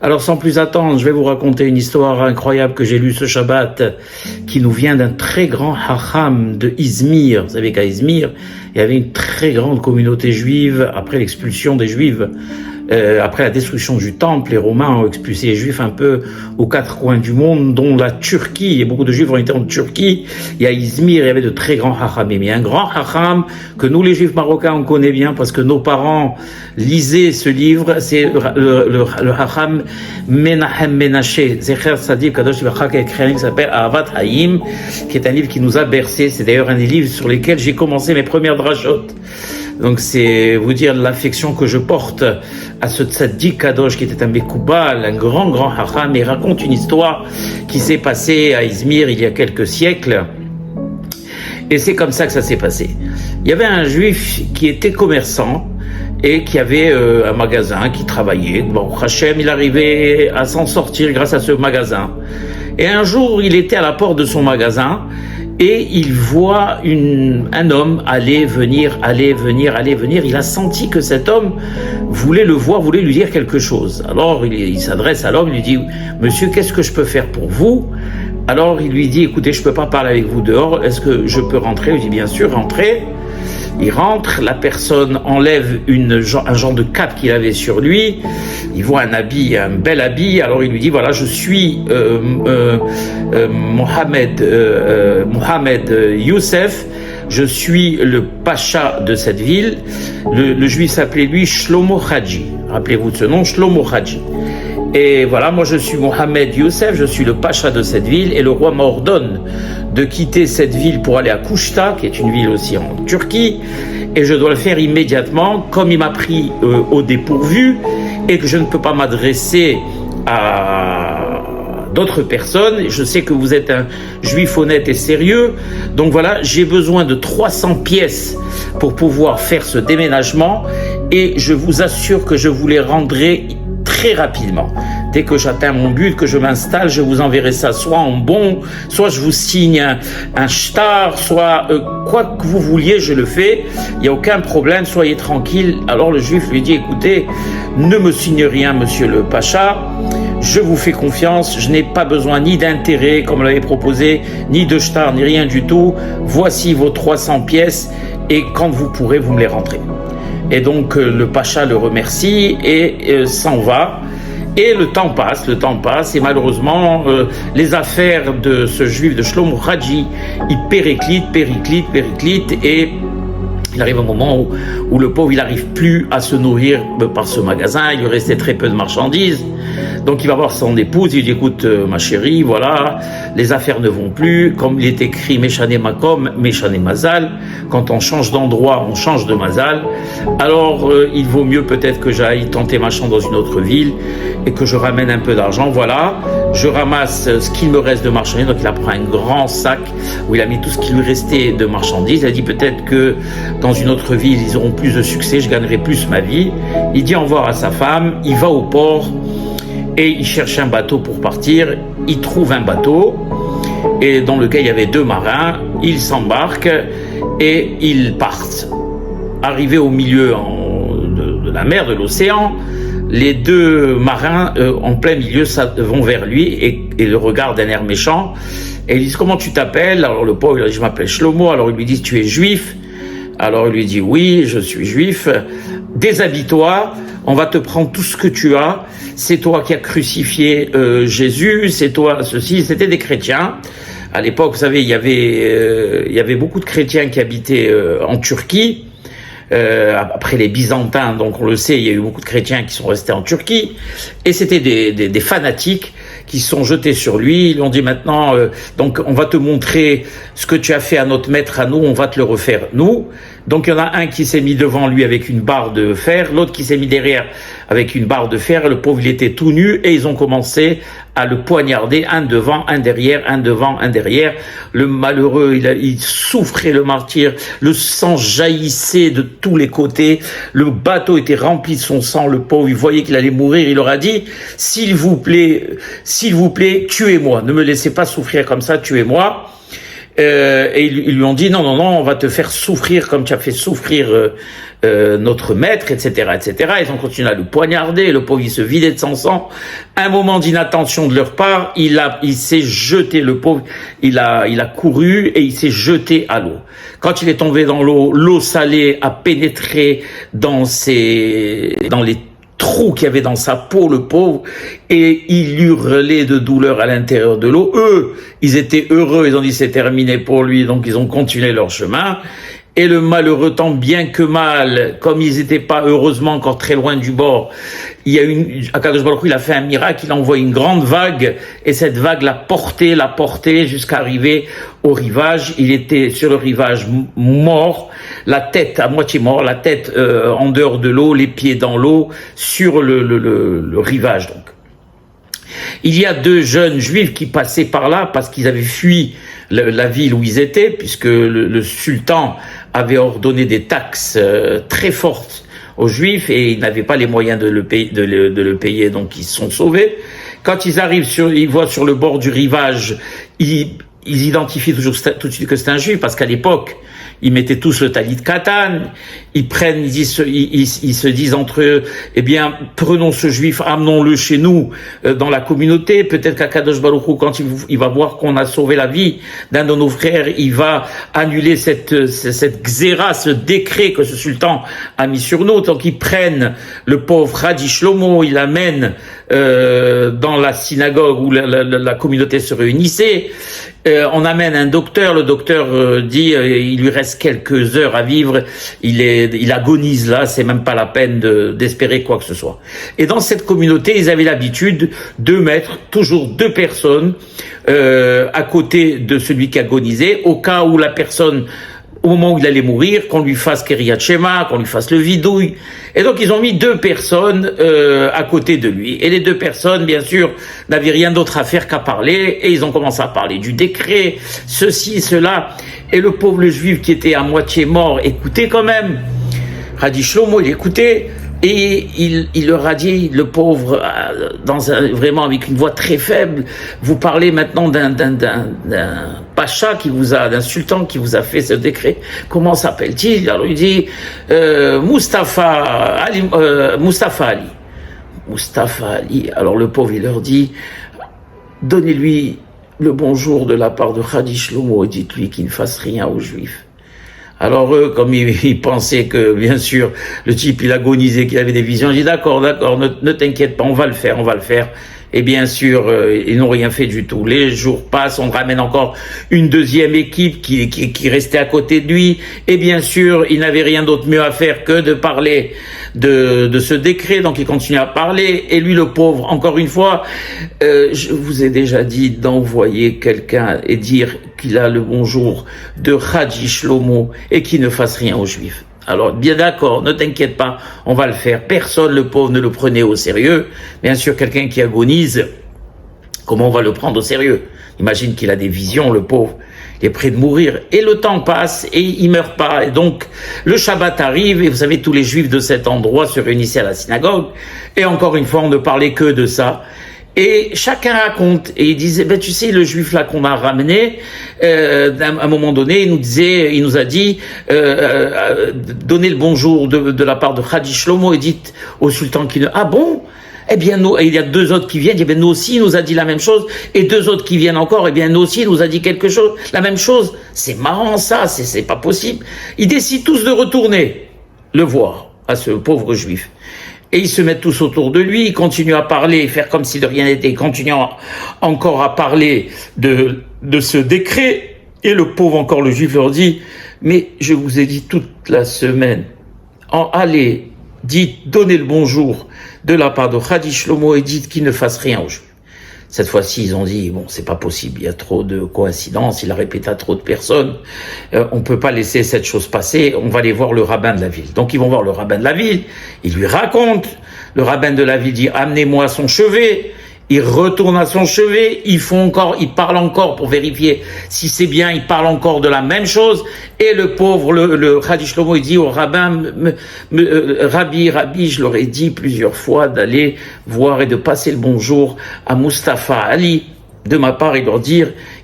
Alors sans plus attendre, je vais vous raconter une histoire incroyable que j'ai lue ce Shabbat, qui nous vient d'un très grand hacham de Izmir. Vous savez qu'à Izmir, il y avait une très grande communauté juive après l'expulsion des Juifs. Après la destruction du temple, les Romains ont expulsé les Juifs un peu aux quatre coins du monde, dont la Turquie. Et beaucoup de Juifs ont été en Turquie. Il y a Izmir, il y avait de très grands hachamim. Il y a un grand hacham que nous, les Juifs marocains, on connaît bien parce que nos parents lisaient ce livre. C'est le hacham Menahem Menashe, Zecher Sadiq Kadosh Vachak, qui s'appelle Ahavat Haïm, qui est un livre qui nous a bercé. C'est d'ailleurs un des livres sur lesquels j'ai commencé mes premières drashot. Donc c'est vous dire l'affection que je porte à ce tzaddik kadosh qui était un Mekoubal, un grand hacham, et raconte une histoire qui s'est passée à Izmir il y a quelques siècles. Et c'est comme ça que ça s'est passé. Il y avait un juif qui était commerçant et qui avait un magasin, qui travaillait. Bon, Hachem, il arrivait à s'en sortir grâce à ce magasin. Et un jour, il était à la porte de son magasin et il voit un homme aller, venir. Il a senti que cet homme voulait le voir, voulait lui dire quelque chose. Alors, il s'adresse à l'homme, il lui dit « Monsieur, qu'est-ce que je peux faire pour vous ?» Alors, il lui dit « Écoutez, je peux pas parler avec vous dehors, est-ce que je peux rentrer ?» Il dit « Bien sûr, rentrez. » Il rentre, la personne enlève un genre de cape qu'il avait sur lui, il voit un habit, un bel habit, alors il lui dit, voilà, je suis Mohamed Youssef, je suis le pacha de cette ville. Le juif s'appelait lui Shlomo Hadji, rappelez-vous de ce nom, Shlomo Hadji. Et voilà, moi je suis Mohamed Youssef, je suis le pacha de cette ville, et le roi m'ordonne de quitter cette ville pour aller à Kouchta, qui est une ville aussi en Turquie, et je dois le faire immédiatement, comme il m'a pris au dépourvu, et que je ne peux pas m'adresser à d'autres personnes. Je sais que vous êtes un juif honnête et sérieux, donc voilà, j'ai besoin de 300 pièces pour pouvoir faire ce déménagement, et je vous assure que je vous les rendrai très rapidement. Dès que j'atteins mon but, que je m'installe, je vous enverrai ça soit en bon, soit je vous signe un shtar, soit quoi que vous vouliez, je le fais. Il n'y a aucun problème, soyez tranquille. Alors le juif lui dit, écoutez, ne me signe rien, monsieur le pacha. Je vous fais confiance, je n'ai pas besoin ni d'intérêt, comme l'avait proposé, ni de shtar, ni rien du tout. Voici vos 300 pièces et quand vous pourrez, vous me les rendrez. Et donc le pacha le remercie et s'en va. Et le temps passe, et malheureusement, les affaires de ce juif de Shlomo Hadji, ils périclitent, et il arrive un moment où le pauvre, il n'arrive plus à se nourrir par ce magasin, il lui restait très peu de marchandises. Donc il va voir son épouse, il dit, écoute ma chérie, voilà, les affaires ne vont plus, comme il est écrit Meshane Makom, Meshane Mazal, quand on change d'endroit, on change de Mazal, alors il vaut mieux peut-être que j'aille tenter ma chance dans une autre ville et que je ramène un peu d'argent, voilà, je ramasse ce qu'il me reste de marchandises, donc il a pris un grand sac où il a mis tout ce qui lui restait de marchandises, il a dit peut-être que dans une autre ville ils auront plus de succès, je gagnerai plus ma vie, il dit au revoir à sa femme, il va au port, et il cherche un bateau pour partir, il trouve un bateau et dans lequel il y avait 2 marins, ils s'embarquent et ils partent. Arrivés au milieu de la mer, de l'océan, les 2 marins en plein milieu vont vers lui et le regardent d'un air méchant et ils disent comment tu t'appelles? Alors le pauvre il dit je m'appelle Shlomo, alors ils lui disent tu es juif? Alors il lui dit oui je suis juif, déshabille-toi, on va te prendre tout ce que tu as, c'est toi qui as crucifié Jésus, c'est toi ceci, c'était des chrétiens. À l'époque, vous savez, il y avait beaucoup de chrétiens qui habitaient en Turquie, après les Byzantins, donc on le sait, il y a eu beaucoup de chrétiens qui sont restés en Turquie, et c'était des fanatiques qui se sont jetés sur lui, ils lui ont dit maintenant, donc on va te montrer ce que tu as fait à notre maître, à nous, on va te le refaire nous. Donc il y en a un qui s'est mis devant lui avec une barre de fer, l'autre qui s'est mis derrière avec une barre de fer, le pauvre il était tout nu et ils ont commencé à le poignarder, un devant, un derrière, un devant, un derrière. Le malheureux, il souffrait le martyr, le sang jaillissait de tous les côtés, le bateau était rempli de son sang, le pauvre, il voyait qu'il allait mourir, il leur a dit, s'il vous plaît, tuez-moi, ne me laissez pas souffrir comme ça, tuez-moi. et ils lui ont dit non, non, non, on va te faire souffrir comme tu as fait souffrir notre maître, etc., etc. Ils ont continué à le poignarder, le pauvre il se vidait de son sang. Un moment d'inattention de leur part, il s'est jeté, le pauvre, il a couru et il s'est jeté à l'eau. Quand il est tombé dans l'eau, l'eau salée a pénétré dans les trou qu'il y avait dans sa peau, le pauvre, et il hurlait de douleur à l'intérieur de l'eau. Eux, ils étaient heureux, ils ont dit c'est terminé pour lui, donc ils ont continué leur chemin. Et le malheureux, tant bien que mal, comme ils n'étaient pas heureusement encore très loin du bord, Akadosh Baruch Hu, il a fait un miracle, il a envoyé une grande vague, et cette vague l'a porté jusqu'à arriver au rivage. Il était sur le rivage mort, la tête à moitié mort, la tête en dehors de l'eau, les pieds dans l'eau, sur le rivage donc. Il y a deux jeunes juifs qui passaient par là parce qu'ils avaient fui la ville où ils étaient, puisque le sultan avait ordonné des taxes très fortes aux juifs et ils n'avaient pas les moyens de le payer, donc ils se sont sauvés. Quand ils arrivent ils voient sur le bord du rivage, ils identifient toujours tout de suite que c'est un juif, parce qu'à l'époque, ils mettaient tous le talit katan, ils se disent entre eux, eh bien, prenons ce juif, amenons-le chez nous, dans la communauté, peut-être qu'Akadosh Baruch Hu, quand il va voir qu'on a sauvé la vie d'un de nos frères, il va annuler cette xéra, ce décret que ce sultan a mis sur nous. Donc ils prennent le pauvre Hadi Shlomo, ils l'amènent dans la synagogue où la communauté se réunissait. On amène un docteur, le docteur dit il lui reste quelques heures à vivre, il agonise là, c'est même pas la peine d'espérer quoi que ce soit. Et dans cette communauté, ils avaient l'habitude de mettre toujours deux personnes à côté de celui qui agonisait, au cas où la personne, au moment où il allait mourir, qu'on lui fasse Kriyat Shema, qu'on lui fasse le vidouille. Et donc ils ont mis deux personnes à côté de lui. Et les deux personnes, bien sûr, n'avaient rien d'autre à faire qu'à parler. Et ils ont commencé à parler du décret, ceci, cela. Et le pauvre juif qui était à moitié mort écoutait quand même. Hadi Shlomo, il écoutait. Et il leur a dit, le pauvre, vraiment avec une voix très faible, vous parlez maintenant d'un pacha d'un sultan qui vous a fait ce décret. Comment s'appelle-t-il? Alors il dit Mustafa Ali. Mustafa Ali. Alors le pauvre, il leur dit, donnez-lui le bonjour de la part de Hadi Shlomo et dites-lui qu'il ne fasse rien aux Juifs. Alors eux, comme ils pensaient que, bien sûr, le type, il agonisait, qu'il avait des visions, j'ai dit d'accord, ne t'inquiète pas, on va le faire. Et bien sûr, ils n'ont rien fait du tout. Les jours passent, on ramène encore une deuxième équipe qui restait à côté de lui. Et bien sûr, il n'avait rien d'autre mieux à faire que de parler de ce décret. Donc il continue à parler. Et lui, le pauvre, encore une fois, je vous ai déjà dit d'envoyer quelqu'un et dire qu'il a le bonjour de Hadi Shlomo et qu'il ne fasse rien aux Juifs. Alors, bien d'accord, ne t'inquiète pas, on va le faire. Personne, le pauvre, ne le prenait au sérieux. Bien sûr, quelqu'un qui agonise, comment on va le prendre au sérieux? Imagine qu'il a des visions, le pauvre. Il est près de mourir. Et le temps passe et il meurt pas. Et donc, le Shabbat arrive et vous savez, tous les Juifs de cet endroit se réunissaient à la synagogue. Et encore une fois, on ne parlait que de ça. Et chacun raconte, et il disait, tu sais, le juif là qu'on a ramené, à un moment donné, il nous a dit, donnez le bonjour de la part de Hadi Shlomo et dites au sultan ah bon? Eh bien, et il y a deux autres qui viennent, eh bien, nous aussi, il nous a dit la même chose, et deux autres qui viennent encore, eh bien, nous aussi, il nous a dit quelque chose, la même chose. C'est marrant, ça, c'est pas possible. Ils décident tous de retourner le voir, à ce pauvre juif. Et ils se mettent tous autour de lui, ils continuent à parler, faire comme si de rien n'était, continuant encore à parler de ce décret. Et le pauvre, encore le juif, leur dit, mais je vous ai dit toute la semaine, allez, donnez le bonjour de la part de Hadi Shlomo et dites qu'il ne fasse rien aux Juifs. Cette fois-ci, ils ont dit, bon, c'est pas possible, il y a trop de coïncidences, il a répété à trop de personnes, on peut pas laisser cette chose passer, on va aller voir le rabbin de la ville. Donc ils vont voir le rabbin de la ville, ils lui racontent, le rabbin de la ville dit, amenez-moi son chevet, il retourne à son chevet, il parle encore pour vérifier si c'est bien, il parle encore de la même chose, et le pauvre, le Hadi Shlomo, il dit au rabbin, Rabbi, je leur ai dit plusieurs fois d'aller voir et de passer le bonjour à Mustafa Ali. de ma part, et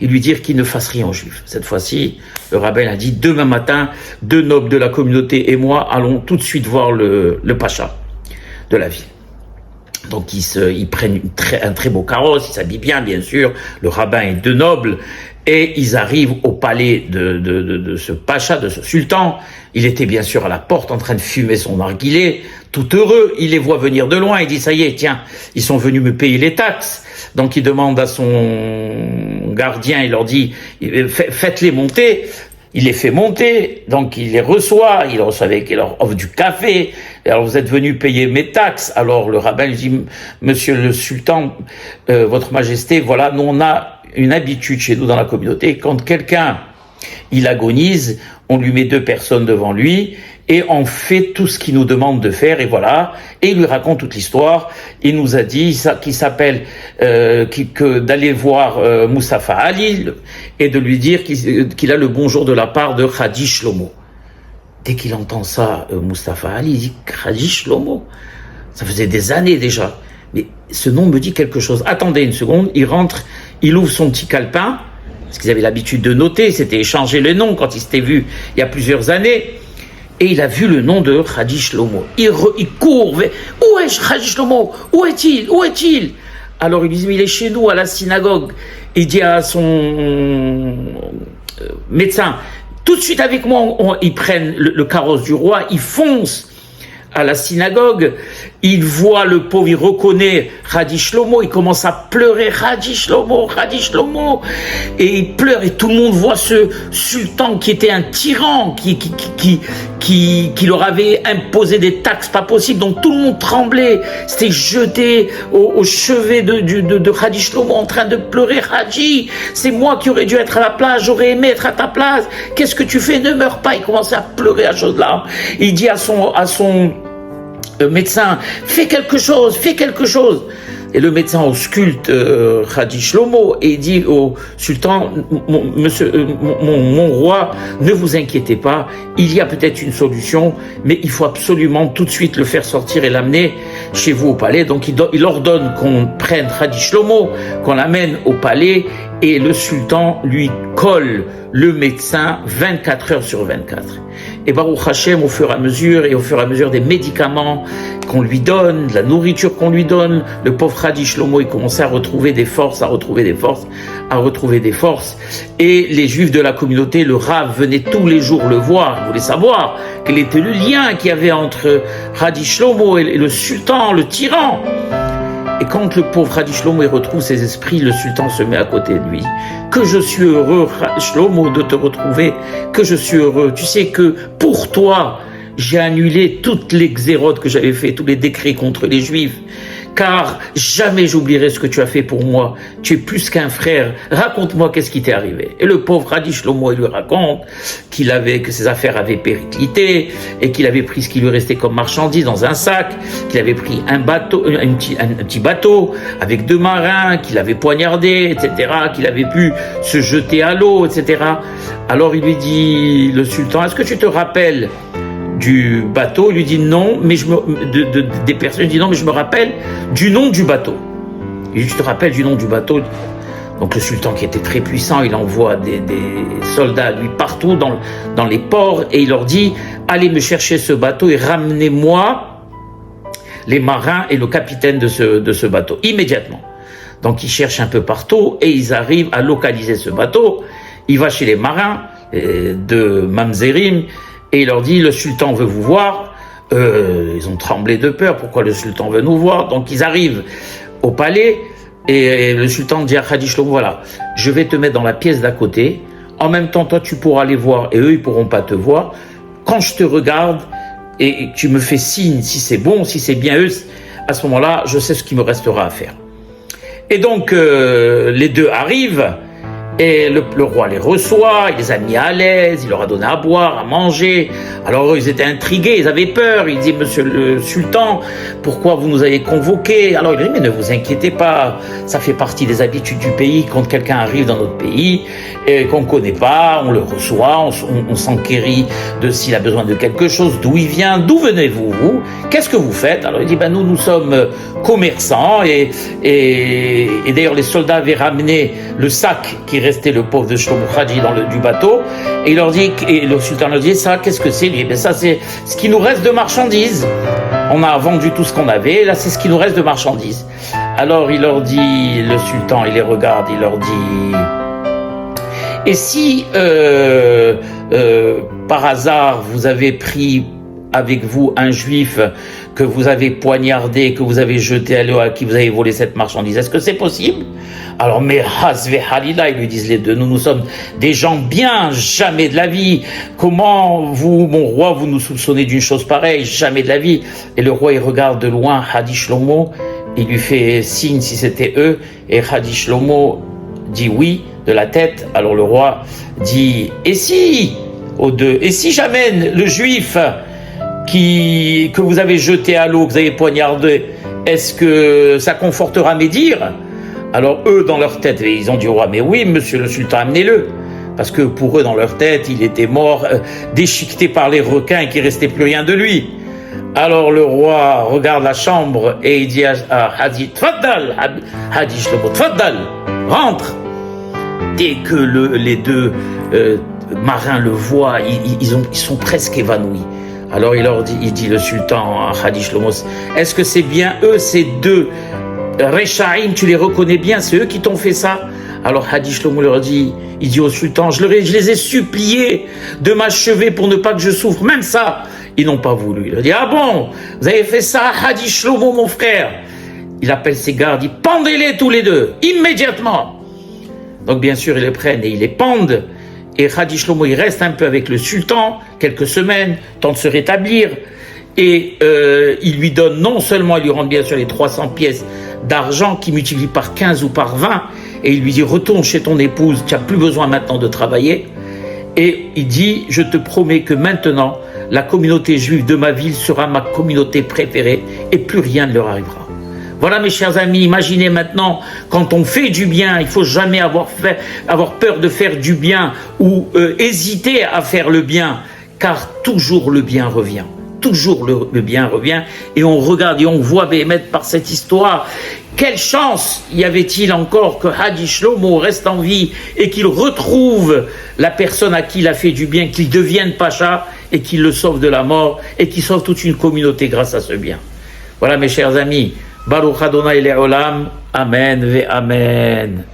lui dire qu'ils ne fassent rien aux Juifs. Cette fois-ci, le rabbin a dit, demain matin, 2 nobles de la communauté et moi allons tout de suite voir le pacha de la ville. Donc ils prennent un très beau carrosse, ils s'habillent bien sûr, le rabbin et 2 nobles, et ils arrivent au palais de ce pacha, de ce sultan. Il était bien sûr à la porte en train de fumer son narguilé, tout heureux. Il les voit venir de loin, il dit ça y est, tiens, ils sont venus me payer les taxes. Donc il demande à son gardien, il leur dit, faites-les monter. Il les fait monter, donc il les reçoit avec, il leur offre du café. Alors vous êtes venus payer mes taxes. Alors le rabbin lui dit, monsieur le sultan, votre majesté, voilà, nous on a une habitude chez nous dans la communauté, quand quelqu'un il agonise, on lui met 2 personnes devant lui et on fait tout ce qu'il nous demande de faire, et voilà. Et il lui raconte toute l'histoire. Il nous a dit qu'il s'appelle d'aller voir Moustapha Ali et de lui dire qu'il a le bonjour de la part de Hadi Shlomo. Dès qu'il entend ça, Moustapha Ali, il dit Hadi Shlomo. Ça faisait des années déjà. Mais ce nom me dit quelque chose. Attendez une seconde, il rentre, il ouvre son petit calepin, parce qu'ils avaient l'habitude de noter, c'était échanger les noms quand ils s'étaient vus il y a plusieurs années. Et il a vu le nom de Hadi Shlomo. Il court vers, où est Hadi Shlomo? Où est-il? Où est-il? Alors il lui dit, il est chez nous à la synagogue. Il dit à son médecin, tout de suite avec moi, ils prennent le carrosse du roi, ils foncent à la synagogue, il voit le pauvre, il reconnaît Hadi Shlomo, il commence à pleurer, Hadi Shlomo, et il pleure, et tout le monde voit ce sultan qui était un tyran, qui leur avait imposé des taxes pas possibles, donc tout le monde tremblait, s'était jeté au chevet de Hadi Shlomo en train de pleurer, Hadi, c'est moi qui aurais dû être à la place, j'aurais aimé être à ta place, qu'est-ce que tu fais, ne meurs pas, il commençait à pleurer à chaudes larmes, il dit à son médecin, fais quelque chose. Et le médecin ausculte Hadi Shlomo et dit au sultan, mon roi, ne vous inquiétez pas, il y a peut-être une solution, mais il faut absolument tout de suite le faire sortir et l'amener chez vous au palais. Donc il ordonne qu'on prenne Hadi Shlomo, qu'on l'amène au palais, et le sultan lui colle le médecin 24 heures sur 24. Et Baruch Hashem, au fur et à mesure des médicaments qu'on lui donne, de la nourriture qu'on lui donne, le pauvre Hadi Shlomo, il commençait à retrouver des forces. Et les Juifs de la communauté, le Rav venait tous les jours le voir, il voulait savoir quel était le lien qu'il y avait entre Hadi Shlomo et le sultan, le tyran. Et quand le pauvre Hadi Shlomo retrouve ses esprits, le sultan se met à côté de lui. Que je suis heureux, Shlomo, de te retrouver, que je suis heureux. Tu sais que pour toi, j'ai annulé toutes les xérotes que j'avais fait, tous les décrets contre les Juifs. Car jamais j'oublierai ce que tu as fait pour moi. Tu es plus qu'un frère. Raconte-moi qu'est-ce qui t'est arrivé. Et le pauvre Hadi Shlomo, il lui raconte que ses affaires avaient périclité et qu'il avait pris ce qui lui restait comme marchandise dans un sac, qu'il avait pris un petit bateau avec 2 marins, qu'il avait poignardé, etc., qu'il avait pu se jeter à l'eau, etc. Alors il lui dit, le sultan, est-ce que tu te rappelles du bateau? Il lui dit non, mais des personnes, il dit non, mais je me rappelle du nom du bateau. Il dit, tu te rappelles du nom du bateau? Donc le sultan, qui était très puissant, il envoie des soldats lui partout dans les ports, et il leur dit, allez me chercher ce bateau et ramenez-moi les marins et le capitaine de ce bateau immédiatement. Donc ils cherchent un peu partout et ils arrivent à localiser ce bateau. Il va chez les marins de Mamzerim et il leur dit, le sultan veut vous voir. Ils ont tremblé de peur, pourquoi le sultan veut nous voir? Donc ils arrivent au palais et le sultan dit à Hadi Shlomo, voilà, je vais te mettre dans la pièce d'à côté, en même temps toi tu pourras les voir et eux ils pourront pas te voir. Quand je te regarde et tu me fais signe si c'est bon, si c'est bien eux, à ce moment-là je sais ce qu'il me restera à faire. Et donc les deux arrivent Et le roi les reçoit, il les a mis à l'aise, il leur a donné à boire, à manger. Alors ils étaient intrigués, ils avaient peur. Il dit, monsieur le sultan, pourquoi vous nous avez convoqués? Alors il dit, mais ne vous inquiétez pas, ça fait partie des habitudes du pays. Quand quelqu'un arrive dans notre pays et qu'on ne connaît pas, on le reçoit, on s'enquérit de s'il a besoin de quelque chose, d'où il vient, d'où venez-vous, vous? Qu'est-ce que vous faites? Alors il dit, ben nous sommes commerçants et d'ailleurs les soldats avaient ramené le sac qui restait le pauvre de Shlomo Hadji du bateau, et il leur dit, et le sultan leur dit, ça, qu'est-ce que c'est? Lui, ben ça, c'est ce qui nous reste de marchandises. On a vendu tout ce qu'on avait, là, c'est ce qui nous reste de marchandises. Alors, il leur dit, le sultan, il les regarde, il leur dit, et si, par hasard, vous avez pris avec vous un juif que vous avez poignardé, que vous avez jeté à l'eau, à qui vous avez volé cette marchandise, est-ce que c'est possible? Alors, mais Hazve Halila, ils lui disent les deux, nous sommes des gens bien, jamais de la vie. Comment vous, mon roi, vous nous soupçonnez d'une chose pareille? Jamais de la vie. Et le roi, il regarde de loin Hadi Shlomo, il lui fait signe si c'était eux, et Hadi Shlomo dit oui de la tête. Alors le roi dit, et si, aux deux, et si j'amène le juif que vous avez jeté à l'eau, que vous avez poignardé, est-ce que ça confortera mes dires? Alors eux, dans leur tête, ils ont dit au roi, mais oui, monsieur le sultan, amenez-le. Parce que pour eux, dans leur tête, il était mort, déchiqueté par les requins et qu'il ne restait plus rien de lui. Alors le roi regarde la chambre et il dit à Hadi, Tfaddal, Hadi Shlomo, Tfaddal, rentre. Dès que les deux marins le voient, ils sont presque évanouis. Alors il dit le sultan à Hadi Shlomo, est-ce que c'est bien eux, ces deux Rechaim, tu les reconnais bien, c'est eux qui t'ont fait ça? Alors Hadi Shlomo leur dit, il dit au sultan, je les ai suppliés de m'achever pour ne pas que je souffre, même ça, ils n'ont pas voulu. Il leur dit, ah bon, vous avez fait ça, Hadi Shlomo, mon frère? Il appelle ses gardes, il dit, pendez-les tous les deux, immédiatement. Donc bien sûr, ils les prennent et ils les pendent. Et Hadi Shlomo, il reste un peu avec le sultan, quelques semaines, temps de se rétablir. Et il lui donne, non seulement il lui rend bien sûr les 300 pièces d'argent qui multiplie par 15 ou par 20, et il lui dit, retourne chez ton épouse, tu n'as plus besoin maintenant de travailler. Et il dit, je te promets que maintenant, la communauté juive de ma ville sera ma communauté préférée, et plus rien ne leur arrivera. Voilà mes chers amis, imaginez maintenant, quand on fait du bien, il ne faut jamais avoir peur de faire du bien, ou hésiter à faire le bien, car toujours le bien revient. Toujours le bien revient, et on regarde et on voit Béhémet par cette histoire. Quelle chance y avait-il encore que Hadi Shlomo reste en vie et qu'il retrouve la personne à qui il a fait du bien, qu'il devienne pacha et qu'il le sauve de la mort et qu'il sauve toute une communauté grâce à ce bien. Voilà mes chers amis, Baruch Adonai Le'olam, Amen ve Amen.